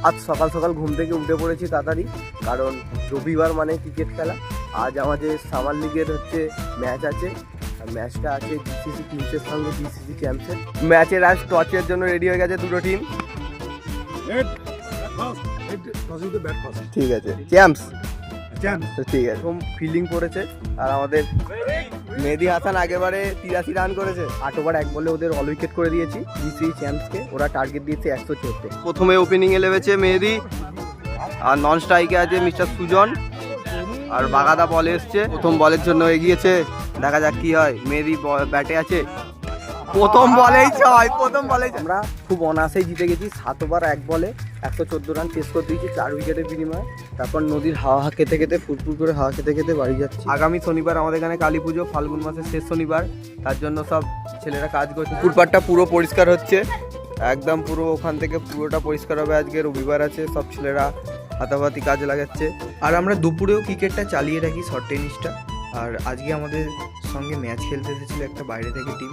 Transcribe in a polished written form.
আজ সকাল সকাল ঘুম থেকে উঠে পড়েছি তাড়াতাড়ি, কারণ রবিবার মানে ক্রিকেট খেলা। আজ আমাদের সামার লিগের ম্যাচ আছে, আর ম্যাচটা আছে জিসিসি কিংসের সঙ্গে জিসিসি চ্যাম্পসের। ম্যাচের আজ টসের জন্য রেডি হয়ে গেছে দুটো টিম। ঠিক আছে, চ্যাম্পস ঠিক আছে। ফিল্ডিং করেছে আর আমাদের মেহেদি হাসান আগেবারে 83 রান করেছে। 8 ওভার 1 বলে ওদের অল উইকেট করে দিয়েছি জিসিসি চ্যাম্পসকে। ওরা টার্গেট দিয়েছে 114। প্রথমে ওপেনিংয়ে নেমেছে মেহেদি, আর নন স্ট্রাইকে আছে মিস্টার সুজন, আর বাগাদা বলে এসছে। প্রথম বলের জন্য এগিয়েছে, দেখা যাক কি হয়। মেহেদি ব্যাটে আছে, প্রথম বলেই ছয়। আমরা খুব অনায়াসেই জিতে গেছি। 7 ওভার 1 বলে 114 রান চেস করে দিয়েছি 4 উইকেটের বিনিময়ে। তারপর নদীর হাওয়া খেতে খেতে ফুরফুর করে হাওয়া খেতে খেতে বাড়ি যাচ্ছি। আগামী শনিবার আমাদের এখানে কালী পুজো, ফাল্গুন মাসের শেষ শনিবার। তার জন্য সব ছেলেরা কাজ করছে। পুকুর পাড়টা পুরো পরিষ্কার হচ্ছে, একদম পুরো ওখান থেকে পুরোটা পরিষ্কার হবে। আজকে রবিবার আছে, সব ছেলেরা হাতাপাতি কাজে লাগাচ্ছে। আর আমরা দুপুরেও ক্রিকেটটা চালিয়ে রাখি, শর্ট টেনিসটা। আর আজকে আমাদের সঙ্গে ম্যাচ খেলতে এসেছিল একটা বাইরে থেকে টিম।